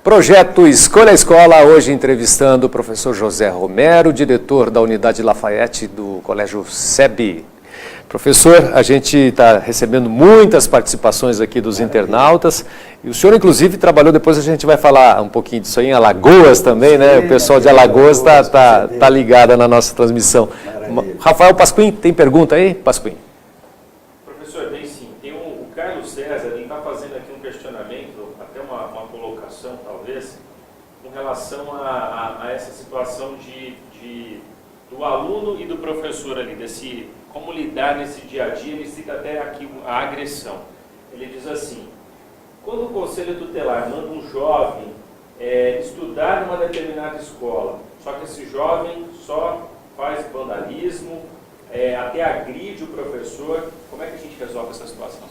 Projeto Escolha a Escola, hoje entrevistando o professor José Romero, diretor da Unidade Lafayette do Colégio SEB. Professor, a gente está recebendo muitas participações aqui dos internautas, e o senhor inclusive trabalhou, depois a gente vai falar um pouquinho disso aí, em Alagoas também, né? O pessoal de Alagoas está ligado na nossa transmissão. Maravilha. Rafael Pasquim, tem pergunta aí, Pasquim? Professor, tem sim. Tem o Carlos César, ele está fazendo aqui um questionamento, até uma colocação talvez, com relação a essa situação do aluno e do professor ali, como lidar nesse dia a dia. Ele cita até aqui a agressão. Ele diz assim: quando o conselho tutelar manda um jovem estudar numa determinada escola, só que esse jovem só faz vandalismo, até agride o professor, como é que a gente resolve essa situação?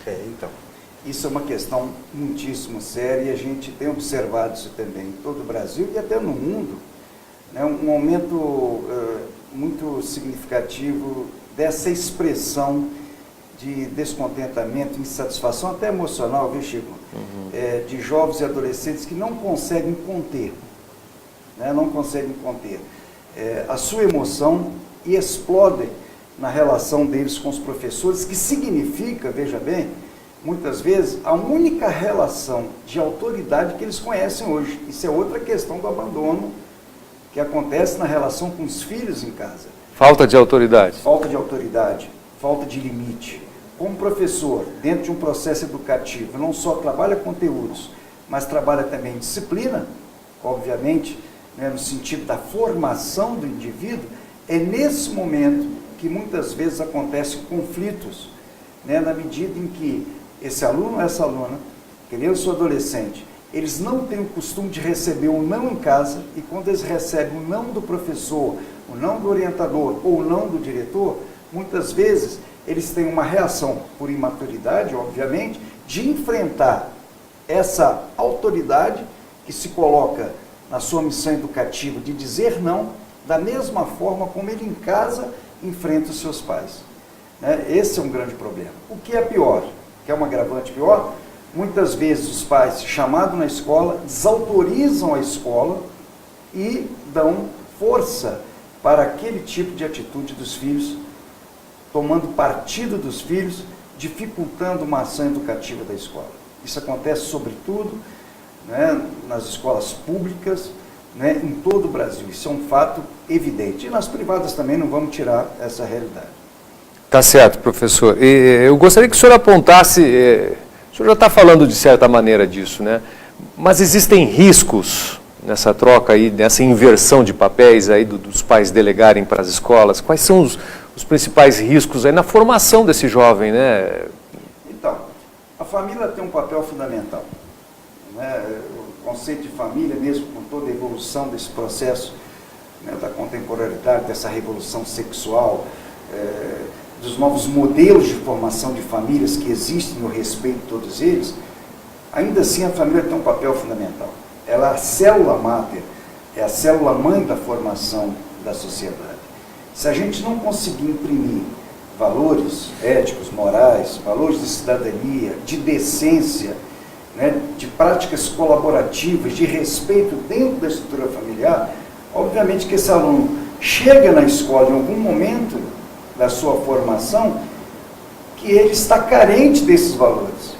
Então, isso é uma questão muitíssimo séria e a gente tem observado isso também em todo o Brasil e até no mundo, né, um aumento muito significativo dessa expressão de descontentamento, insatisfação, até emocional, viu, Chico? De jovens e adolescentes que não conseguem conter, né? Não conseguem conter a sua emoção e explodem na relação deles com os professores, que significa, veja bem, muitas vezes, a única relação de autoridade que eles conhecem hoje. Isso é outra questão do abandono que acontece na relação com os filhos em casa. Falta de autoridade. Falta de autoridade, falta de limite. Como professor, dentro de um processo educativo, não só trabalha conteúdos, mas trabalha também disciplina, obviamente, né, no sentido da formação do indivíduo, é nesse momento que muitas vezes acontecem conflitos, né, na medida em que esse aluno ou essa aluna, criança ou adolescente, eles não têm o costume de receber um não em casa, e quando eles recebem o não do professor, o não do orientador ou o não do diretor, muitas vezes eles têm uma reação por imaturidade, obviamente, de enfrentar essa autoridade que se coloca na sua missão educativa de dizer não, da mesma forma como ele em casa enfrenta os seus pais. Né? Esse é um grande problema. O que é pior, que é um agravante pior, muitas vezes os pais, chamados na escola, desautorizam a escola e dão força para aquele tipo de atitude dos filhos, tomando partido dos filhos, dificultando uma ação educativa da escola. Isso acontece sobretudo, né, nas escolas públicas, né, em todo o Brasil. Isso é um fato evidente. E nas privadas também não vamos tirar essa realidade. Tá certo, professor. E eu gostaria que o senhor apontasse, o senhor já está falando de certa maneira disso, né? Mas existem riscos nessa troca aí, nessa inversão de papéis aí dos pais delegarem para as escolas? Quais são os principais riscos aí na formação desse jovem, né? Então, a família tem um papel fundamental, né? O conceito de família, mesmo com toda a evolução desse processo, né, da contemporaneidade, dessa revolução sexual, dos novos modelos de formação de famílias que existem, eu respeito todos eles, ainda assim a família tem um papel fundamental. Ela é a célula máter, é a célula mãe da formação da sociedade. Se a gente não conseguir imprimir valores éticos, morais, valores de cidadania, de decência, né, de práticas colaborativas, de respeito dentro da estrutura familiar, obviamente que esse aluno chega na escola em algum momento da sua formação que ele está carente desses valores.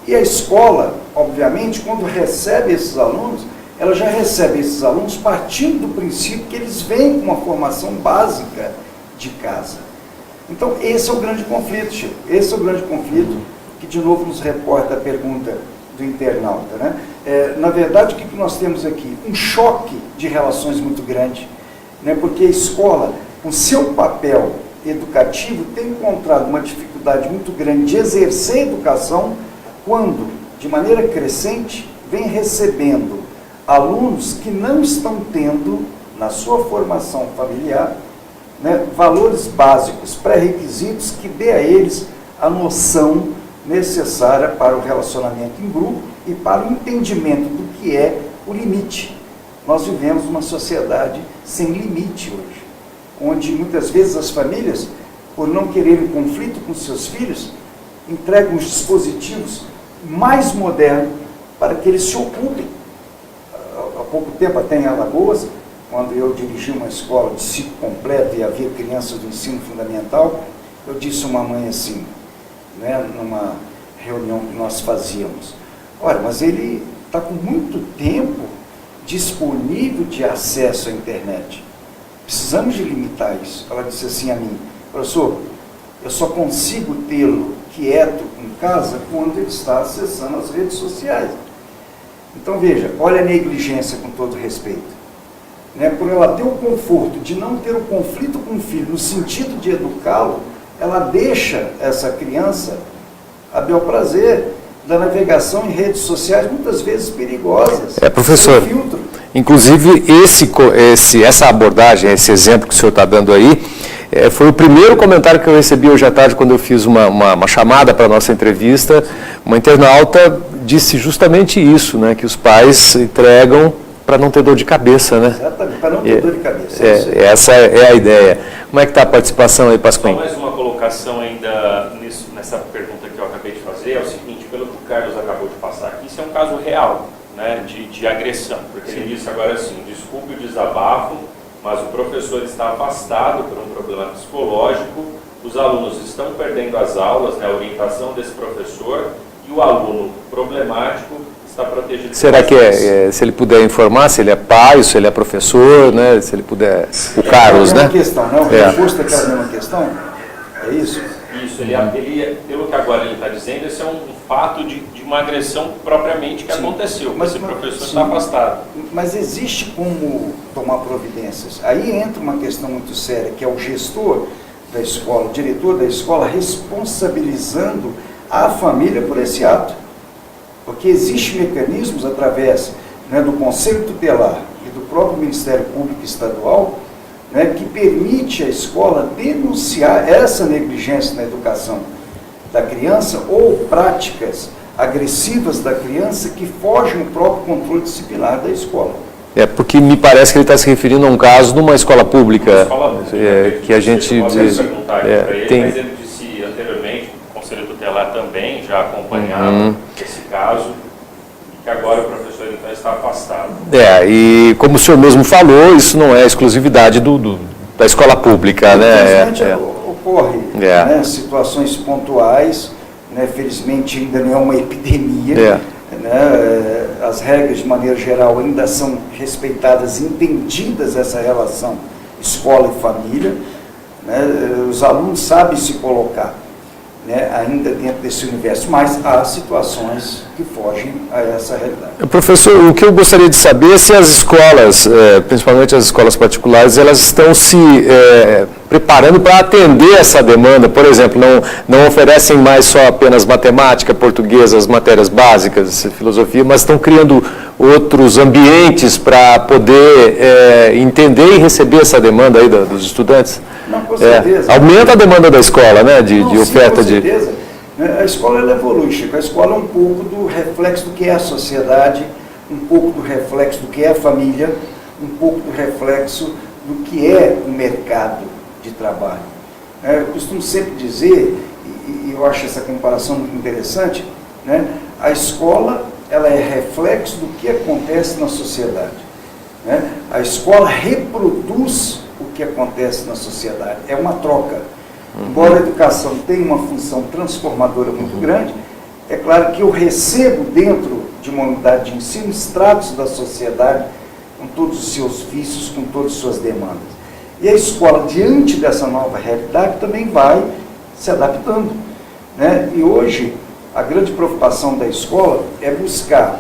E a escola, obviamente, quando recebe esses alunos, ela já recebe esses alunos partindo do princípio que eles vêm com uma formação básica de casa. Então, esse é o grande conflito, Chico. Esse é o grande conflito que, de novo, nos reporta a pergunta do internauta, né? Na verdade, o que nós temos aqui? Um choque de relações muito grande, né? Porque a escola, com seu papel educativo, tem encontrado uma dificuldade muito grande de exercer a educação quando, de maneira crescente, vem recebendo alunos que não estão tendo, na sua formação familiar, né, valores básicos, pré-requisitos que dê a eles a noção necessária para o relacionamento em grupo e para o entendimento do que é o limite. Nós vivemos uma sociedade sem limite hoje, onde muitas vezes as famílias, por não quererem conflito com seus filhos, entregam os dispositivos mais modernos para que eles se ocupem pouco tempo, até em Alagoas, quando eu dirigi uma escola de ciclo completo e havia crianças do ensino fundamental, eu disse a uma mãe assim, né, numa reunião que nós fazíamos, olha, mas ele está com muito tempo disponível de acesso à internet. Precisamos de limitar isso. Ela disse assim a mim, professor, eu só consigo tê-lo quieto em casa quando ele está acessando as redes sociais. Então veja, olha a negligência com todo respeito. Né? Por ela ter o conforto de não ter o conflito com o filho, no sentido de educá-lo, ela deixa essa criança a bel prazer da navegação em redes sociais, muitas vezes perigosas. Professor, sem filtro. Inclusive essa abordagem, esse exemplo que o senhor está dando aí, foi o primeiro comentário que eu recebi hoje à tarde, quando eu fiz uma chamada para a nossa entrevista. Uma internauta disse justamente isso, né, que os pais entregam para não ter dor de cabeça, né? Exatamente, para não ter dor de cabeça. Essa é a ideia. Como é que está a participação aí, Pasquim? Só mais uma colocação ainda nessa pergunta que eu acabei de fazer, é o seguinte, pelo que o Carlos acabou de passar aqui, isso é um caso real, né, de agressão, porque ele disse agora assim, desculpe o desabafo, mas o professor está afastado por um problema psicológico, os alunos estão perdendo as aulas, né, a orientação desse professor, e o aluno problemático está protegido. Será que se ele puder informar, se ele é pai, se ele é professor, né, se ele puder... O Carlos, né? É uma questão, né? O reforço daquela mesma questão, é isso? Isso, pelo que agora ele está dizendo, esse é um fato de uma agressão propriamente que aconteceu, mas esse professor está afastado. Mas existe como tomar providências. Aí entra uma questão muito séria, que é o gestor da escola, o diretor da escola, responsabilizando a família por esse ato. Porque existem mecanismos através, né, do Conselho Tutelar e do próprio Ministério Público Estadual, né, que permite à escola denunciar essa negligência na educação da criança ou práticas agressivas da criança que fogem do próprio controle disciplinar da escola. Porque me parece que ele está se referindo a um caso numa escola pública, que a gente... Eu posso perguntar aqui para ele, mas ele disse anteriormente, o Conselho Tutelar também já acompanhava esse caso, e que agora o professor então está afastado. E como o senhor mesmo falou, isso não é exclusividade da escola pública, né? Ocorre né, situações pontuais, né, felizmente ainda não é uma epidemia, né, as regras de maneira geral ainda são respeitadas, entendidas essa relação escola e família, né, os alunos sabem se colocar, né, ainda dentro desse universo, mas há situações que fogem a essa realidade. Professor, o que eu gostaria de saber é se as escolas, principalmente as escolas particulares, elas estão se preparando para atender essa demanda. Por exemplo, não oferecem mais só apenas matemática, português, as matérias básicas, filosofia, mas estão criando outros ambientes para poder entender e receber essa demanda aí dos estudantes? Não, com certeza. Aumenta a demanda da escola, né, de oferta de... Com certeza. A escola ela evolui, Chico. A escola é um pouco do reflexo do que é a sociedade, um pouco do reflexo do que é a família, um pouco do reflexo do que é o mercado de trabalho. Eu costumo sempre dizer, e eu acho essa comparação muito interessante, né, a escola ela é reflexo do que acontece na sociedade. Né? A escola reproduz o que acontece na sociedade. É uma troca. Embora a educação tenha uma função transformadora muito grande, é claro que eu recebo dentro de uma unidade de ensino extratos da sociedade, com todos os seus vícios, com todas as suas demandas. E a escola, diante dessa nova realidade, também vai se adaptando. Né? E hoje, a grande preocupação da escola é buscar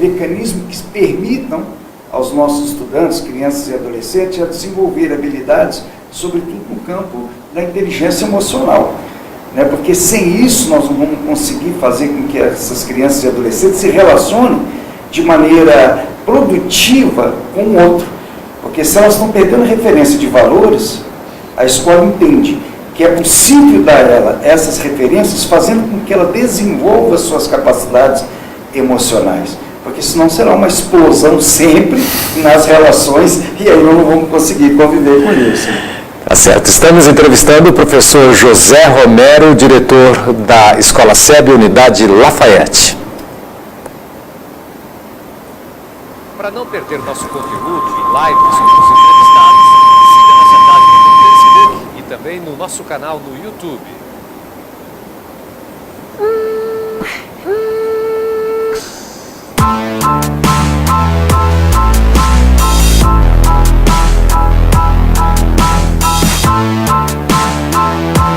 mecanismos que permitam aos nossos estudantes, crianças e adolescentes, a desenvolver habilidades, sobretudo no campo da inteligência emocional. Né? Porque sem isso nós não vamos conseguir fazer com que essas crianças e adolescentes se relacionem de maneira produtiva com o outro. Porque se elas estão perdendo referência de valores, a escola entende que é possível dar a ela essas referências, fazendo com que ela desenvolva suas capacidades emocionais. Porque senão será uma explosão sempre nas relações e aí nós não vamos conseguir conviver com isso. Tá certo. Estamos entrevistando o professor José Romero, diretor da Escola SEB, Unidade Lafayette. Para não perder nosso conteúdo e lives com os entrevistados, siga nossa página no Facebook e também no nosso canal no YouTube.